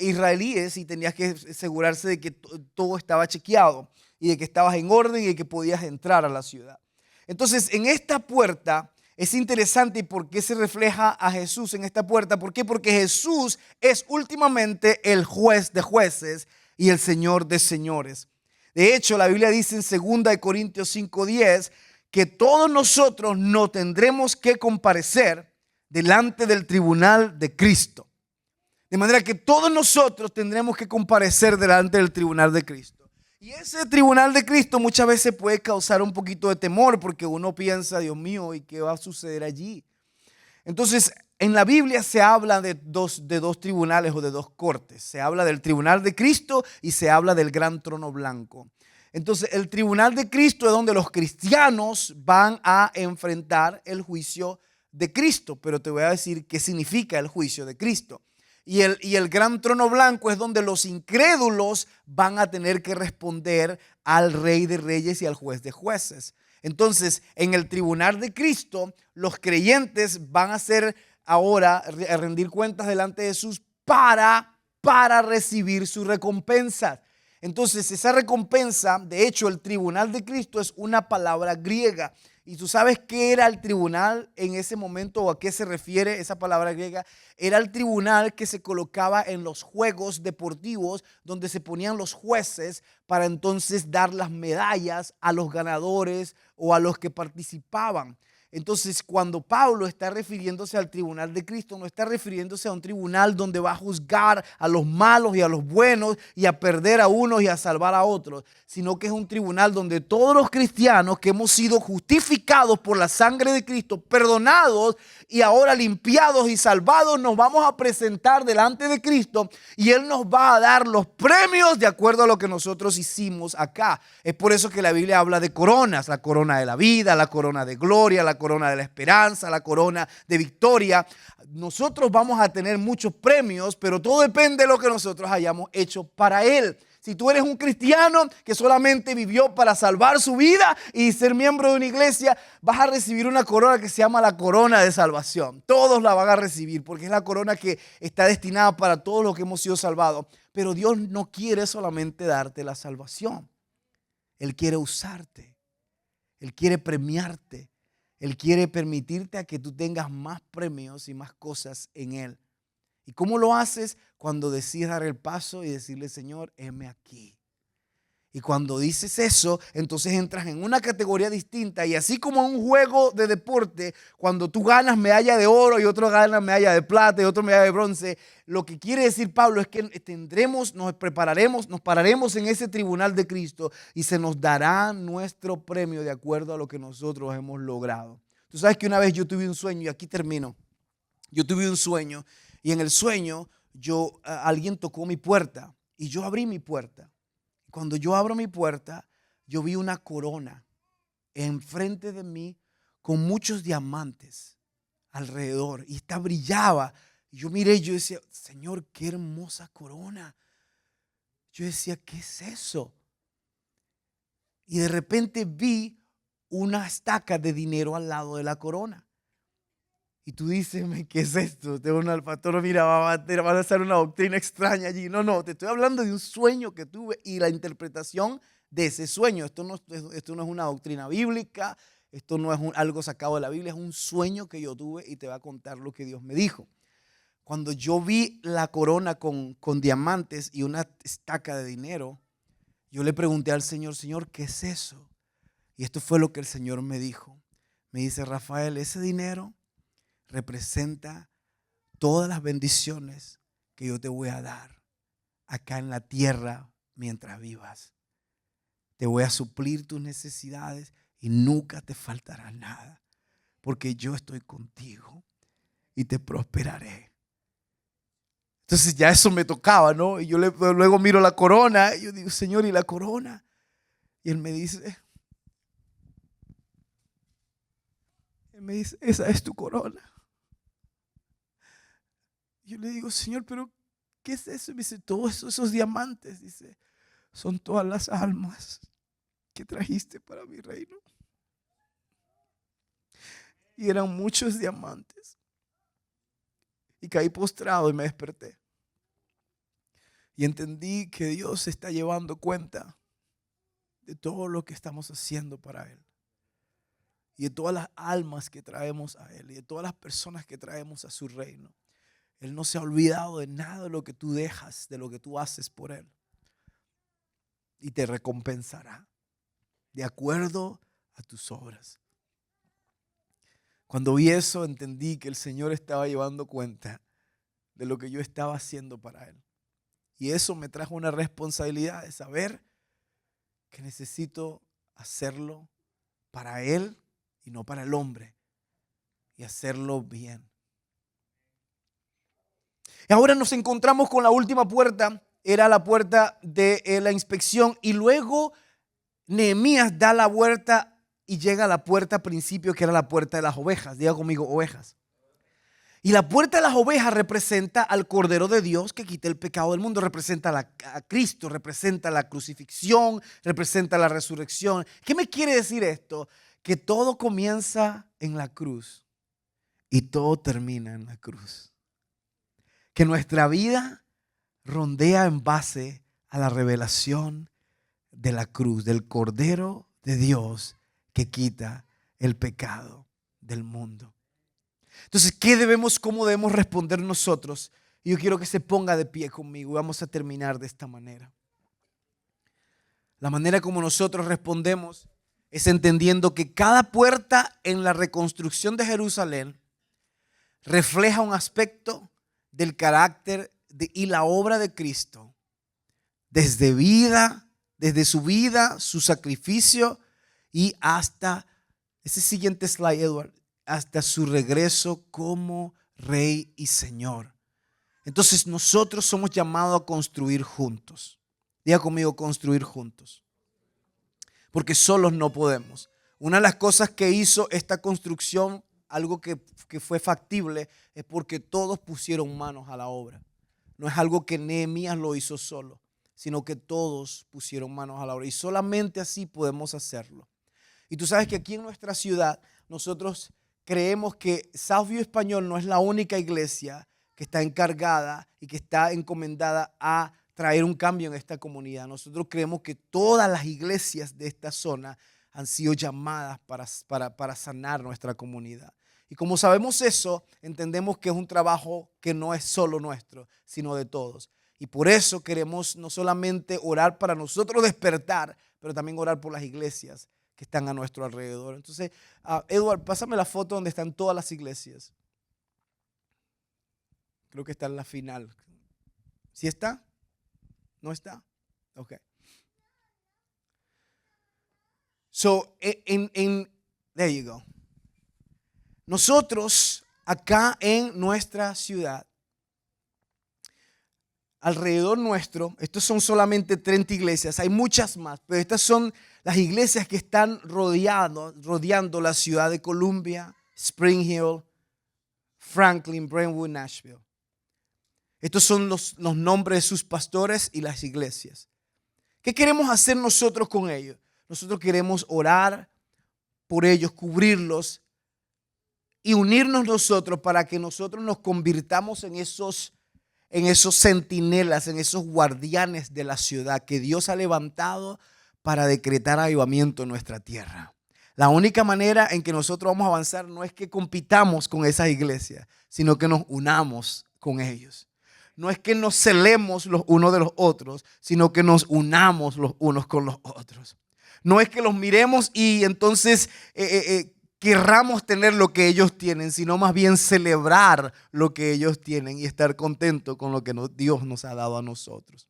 israelíes, y tenías que asegurarse de que todo estaba chequeado y de que estabas en orden y de que podías entrar a la ciudad. Entonces, en esta puerta es interesante. ¿Y por qué se refleja a Jesús en esta puerta? ¿Por qué? Porque Jesús es últimamente el juez de jueces y el Señor de señores. De hecho, la Biblia dice en 2 Corintios 5:10 que todos nosotros no tendremos que comparecer delante del tribunal de Cristo. De manera que todos nosotros tendremos que comparecer delante del tribunal de Cristo. Y ese tribunal de Cristo muchas veces puede causar un poquito de temor porque uno piensa, Dios mío, ¿y qué va a suceder allí? Entonces, en la Biblia se habla de dos tribunales o de dos cortes. Se habla del tribunal de Cristo y se habla del gran trono blanco. Entonces, el tribunal de Cristo es donde los cristianos van a enfrentar el juicio de Cristo. Pero te voy a decir qué significa el juicio de Cristo. Y el gran trono blanco es donde los incrédulos van a tener que responder al Rey de Reyes y al Juez de Jueces. Entonces, en el tribunal de Cristo, los creyentes van a ser ahora a rendir cuentas delante de Jesús para recibir su recompensa. Entonces, esa recompensa, de hecho, el tribunal de Cristo es una palabra griega. ¿Y tú sabes qué era el tribunal en ese momento o a qué se refiere esa palabra griega? Era el tribunal que se colocaba en los juegos deportivos donde se ponían los jueces para entonces dar las medallas a los ganadores o a los que participaban. Entonces, cuando Pablo está refiriéndose al tribunal de Cristo, no está refiriéndose a un tribunal donde va a juzgar a los malos y a los buenos y a perder a unos y a salvar a otros, sino que es un tribunal donde todos los cristianos que hemos sido justificados por la sangre de Cristo, perdonados y ahora limpiados y salvados, nos vamos a presentar delante de Cristo y Él nos va a dar los premios de acuerdo a lo que nosotros hicimos acá. Es por eso que la Biblia habla de coronas: la corona de la vida, la corona de gloria, la corona de la esperanza, la corona de victoria. Nosotros vamos a tener muchos premios, pero todo depende de lo que nosotros hayamos hecho para Él. Si tú eres un cristiano que solamente vivió para salvar su vida y ser miembro de una iglesia, vas a recibir una corona que se llama la corona de salvación. Todos la van a recibir porque es la corona que está destinada para todos los que hemos sido salvados. Pero Dios no quiere solamente darte la salvación. Él quiere usarte. Él quiere premiarte. Él quiere permitirte a que tú tengas más premios y más cosas en Él. ¿Y cómo lo haces? Cuando decides dar el paso y decirle, Señor, heme aquí. Y cuando dices eso, entonces entras en una categoría distinta. Y así como en un juego de deporte, cuando tú ganas medalla de oro y otro gana medalla de plata y otro medalla de bronce, lo que quiere decir Pablo es que nos prepararemos, nos pararemos en ese tribunal de Cristo y se nos dará nuestro premio de acuerdo a lo que nosotros hemos logrado. Tú sabes que una vez yo tuve un sueño, y aquí termino. Yo tuve un sueño y en el sueño alguien tocó mi puerta y yo abrí mi puerta. Cuando yo abro mi puerta, yo vi una corona enfrente de mí con muchos diamantes alrededor y esta brillaba. Yo miré y yo decía, Señor, qué hermosa corona. Yo decía, ¿qué es eso? Y de repente vi una estaca de dinero al lado de la corona. Y tú dices, ¿qué es esto? El pastor, mira, van a hacer una doctrina extraña allí. No, te estoy hablando de un sueño que tuve y la interpretación de ese sueño. Esto no es una doctrina bíblica, esto no es algo sacado de la Biblia, es un sueño que yo tuve y te voy a contar lo que Dios me dijo. Cuando yo vi la corona con diamantes y una estaca de dinero, yo le pregunté al Señor, Señor, ¿qué es eso? Y esto fue lo que el Señor me dijo. Me dice, Rafael, ese dinero representa todas las bendiciones que yo te voy a dar acá en la tierra mientras vivas. Te voy a suplir tus necesidades y nunca te faltará nada, porque yo estoy contigo y te prosperaré. Entonces ya eso me tocaba, ¿no? Y yo luego miro la corona y yo digo, Señor, ¿y la corona? Y Él me dice, esa es tu corona. Yo le digo, Señor, pero ¿qué es eso? Y me dice, todos esos diamantes, dice, son todas las almas que trajiste para mi reino. Y eran muchos diamantes. Y caí postrado y me desperté. Y entendí que Dios está llevando cuenta de todo lo que estamos haciendo para Él. Y de todas las almas que traemos a Él. Y de todas las personas que traemos a su reino. Él no se ha olvidado de nada de lo que tú dejas, de lo que tú haces por Él. Y te recompensará de acuerdo a tus obras. Cuando vi eso, entendí que el Señor estaba llevando cuenta de lo que yo estaba haciendo para Él. Y eso me trajo una responsabilidad de saber que necesito hacerlo para Él y no para el hombre. Y hacerlo bien. Y ahora nos encontramos con la última puerta, era la puerta de la inspección y luego Nehemías da la vuelta y llega a la puerta al principio que era la puerta de las ovejas. Diga conmigo, ovejas. Y la puerta de las ovejas representa al Cordero de Dios que quita el pecado del mundo, representa a Cristo, representa la crucifixión, representa la resurrección. ¿Qué me quiere decir esto? Que todo comienza en la cruz y todo termina en la cruz. Que nuestra vida rondea en base a la revelación de la cruz, del Cordero de Dios que quita el pecado del mundo. Entonces, ¿cómo debemos responder nosotros? Y yo quiero que se ponga de pie conmigo. Vamos a terminar de esta manera. La manera como nosotros respondemos es entendiendo que cada puerta en la reconstrucción de Jerusalén refleja un aspecto del carácter y la obra de Cristo. Desde su vida, su sacrificio y hasta, ese siguiente slide, Edward, hasta su regreso como Rey y Señor. Entonces nosotros somos llamados a construir juntos. Diga conmigo, construir juntos. Porque solos no podemos. Una de las cosas que hizo esta construcción, algo que fue factible, es porque todos pusieron manos a la obra. No es algo que Nehemías lo hizo solo, sino que todos pusieron manos a la obra. Y solamente así podemos hacerlo. Y tú sabes que aquí en nuestra ciudad nosotros creemos que Southview Español no es la única iglesia que está encargada y que está encomendada a traer un cambio en esta comunidad. Nosotros creemos que todas las iglesias de esta zona han sido llamadas para sanar nuestra comunidad. Y como sabemos eso, entendemos que es un trabajo que no es solo nuestro, sino de todos. Y por eso queremos no solamente orar para nosotros despertar, pero también orar por las iglesias que están a nuestro alrededor. Entonces, Edward, pásame la foto donde están todas las iglesias. Creo que está en la final. ¿Sí está? ¿No está? Ok. So, there you go. Nosotros acá en nuestra ciudad, alrededor nuestro, estos son solamente 30 iglesias, hay muchas más, pero estas son las iglesias que están rodeando la ciudad de Columbia, Spring Hill, Franklin, Brentwood, Nashville. Estos son los nombres de sus pastores y las iglesias. ¿Qué queremos hacer nosotros con ellos? Nosotros queremos orar por ellos, cubrirlos y unirnos nosotros para que nosotros nos convirtamos en esos centinelas, en esos guardianes de la ciudad que Dios ha levantado para decretar avivamiento en nuestra tierra. La única manera en que nosotros vamos a avanzar no es que compitamos con esas iglesias, sino que nos unamos con ellos. No es que nos celemos los unos de los otros, sino que nos unamos los unos con los otros. No es que los miremos y entonces querramos tener lo que ellos tienen, sino más bien celebrar lo que ellos tienen y estar contentos con lo que Dios nos ha dado a nosotros.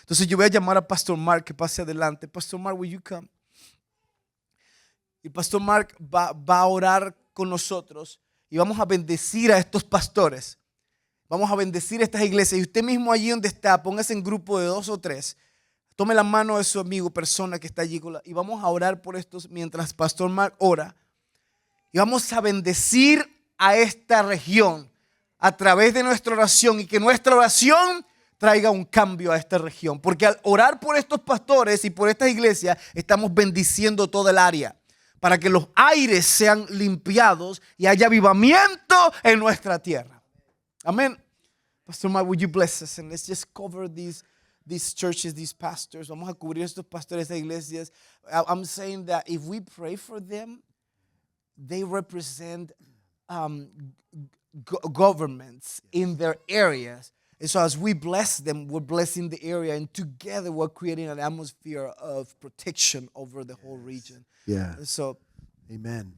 Entonces yo voy a llamar a Pastor Mark que pase adelante. Pastor Mark, will you come? Y Pastor Mark va a orar con nosotros y vamos a bendecir a estos pastores. Vamos a bendecir a estas iglesias. Y usted mismo allí donde está, póngase en grupo de 2 o 3. Tome la mano de su amigo, persona que está allí. Y vamos a orar por estos mientras Pastor Mark ora. Y vamos a bendecir a esta región a través de nuestra oración. Y que nuestra oración traiga un cambio a esta región. Porque al orar por estos pastores y por estas iglesias, estamos bendiciendo toda el área. Para que los aires sean limpiados y haya avivamiento en nuestra tierra. Amén. Pastor Mark, would you bless us? And let's just cover these churches, these pastors. Vamos a cubrir estos pastores de iglesias. I'm saying that if we pray for them, they represent governments in their areas. And so as we bless them, we're blessing the area. And together we're creating an atmosphere of protection over the whole region. Yeah. So, amen.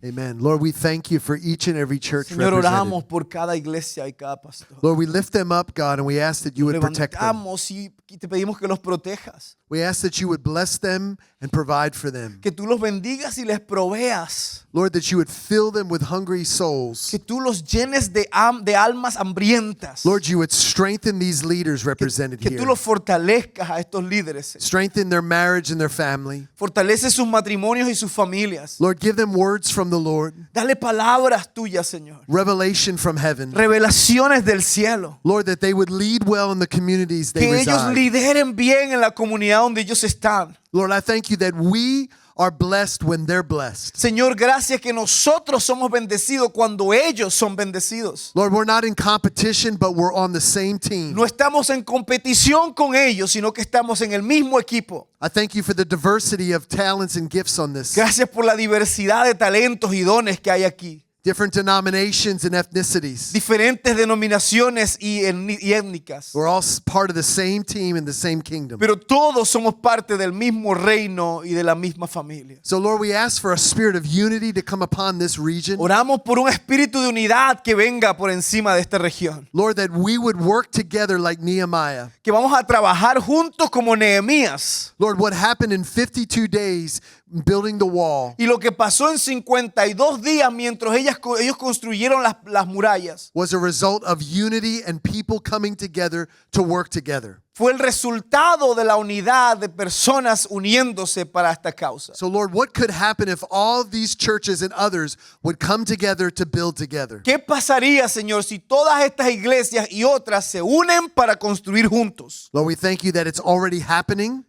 Amen. Lord, we thank you for each and every church Señor, oramos represented. por cada iglesia y cada pastor. Lord, we lift them up, God, and we ask that you would protect them. Levantamos y te pedimos que los protejas. We ask that you would bless them and provide for them. Que tú los bendigas y les proveas. Lord, that you would fill them with hungry souls. Que tú los llenes de almas hambrientas. Lord, you would strengthen these leaders represented Que here. tú los fortalezcas a estos líderes. Strengthen their marriage and their family. Fortalece sus matrimonios y sus familias. Lord, give them words from the Lord. Dale palabras tuyas, Señor. Revelation from heaven. Revelaciones del cielo. Lord, that they would lead well in the communities they Que ellos reside. lideren bien en la comunidad donde ellos están. Lord, I thank you that we are blessed when they're blessed. Señor, gracias que nosotros somos bendecidos cuando ellos son bendecidos. Lord, we're not in competition, but we're on the same team. No estamos en competición con ellos, sino que estamos en el mismo equipo. I thank you for the diversity of talents and gifts on this. Gracias por la diversidad de talentos y dones que hay aquí. Different denominations and ethnicities. Diferentes denominaciones y étnicas. We're all part of the same team in the same kingdom. Pero todos somos parte del mismo reino y de la misma familia. So Lord, we ask for a spirit of unity to come upon this region. Oramos por un espíritu de unidad que venga por encima de esta región. Lord, that we would work together like Nehemiah. Que vamos a trabajar juntos como Nehemías. Lord, what happened in 52 days building the wall. Y lo que pasó en 52 días mientras ellas ellos construyeron las murallas. was a result of unity and people coming together to work together. Fue el resultado de la unidad de personas uniéndose para esta causa. So, Lord, what could happen if all of these churches and others would come together to build together? ¿Qué pasaría, Señor, si todas estas iglesias y otras se unen para construir juntos? Lord, we thank you that it's already happening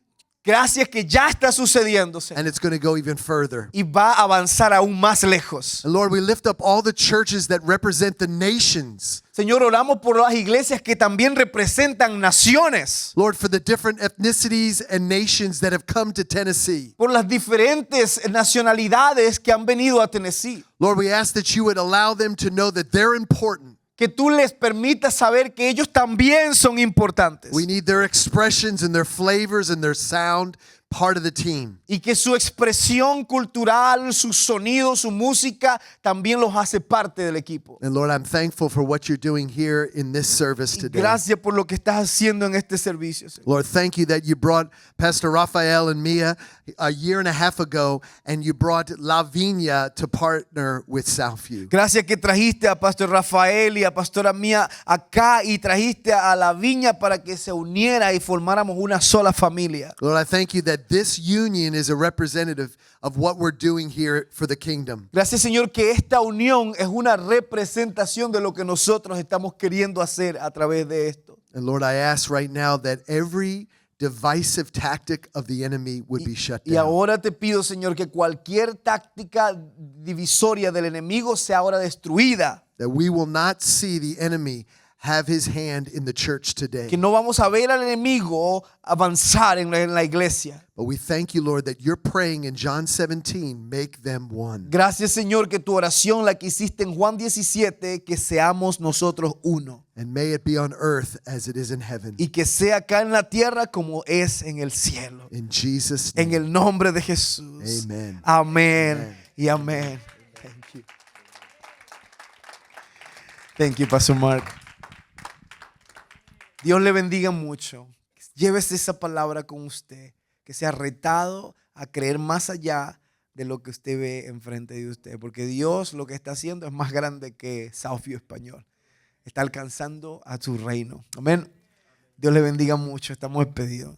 Gracias que ya está sucediendo, Señor, and it's going to go even further. y va a avanzar aún más lejos. And Lord, we lift up all the churches that represent the nations. Señor, oramos por las iglesias que también representan naciones, Lord, for the different ethnicities and nations that have come to Tennessee. por las diferentes nacionalidades que han venido a Tennessee. Lord, we ask that you would allow them to know that they're important. Que tú les permitas saber que ellos también son importantes. We need their expressions and their flavors and their sound part of the team. Y que su expresión cultural, su sonido, su música también los hace parte del equipo. And Lord, I'm thankful for what you're doing here in this service Y today. gracias por lo que estás haciendo en este servicio, Señor. Lord, thank you that you brought Pastor Rafael and Mia a year and a half ago, and you brought La Viña to partner with Southview. Gracias que trajiste a Pastor Rafael y a Pastora Mía acá y trajiste a la viña para que se uniera y formáramos una sola familia. Lord, I thank you that this union is a representative of what we're doing here for the kingdom. Gracias, Señor, que esta unión es una representación de lo que nosotros estamos queriendo hacer a través de esto. And Lord, I ask right now that every divisive tactic of the enemy would be shut Y down. ahora te pido, Señor, que cualquier táctica divisoria del enemigo sea ahora destruida. That we will not see the enemy have his hand in the church today. Que no vamos a ver al enemigo avanzar en la iglesia. But we thank you, Lord, that you're praying in John 17, make them one. Gracias, Señor, que tu oración, la que hiciste en Juan 17, que seamos nosotros uno. And may it be on earth as it is in heaven. Y que sea acá en la tierra como es en el cielo. In Jesus' En name. el nombre de Jesús. Amen. Amén. Amen. Y amén. Thank you. Thank you, Pastor Mark. Dios le bendiga mucho. Llévese esa palabra con usted. Que sea retado a creer más allá de lo que usted ve enfrente de usted. Porque Dios lo que está haciendo es más grande que Southview Español. Está alcanzando a su reino. Amén. Dios le bendiga mucho. Estamos despedidos.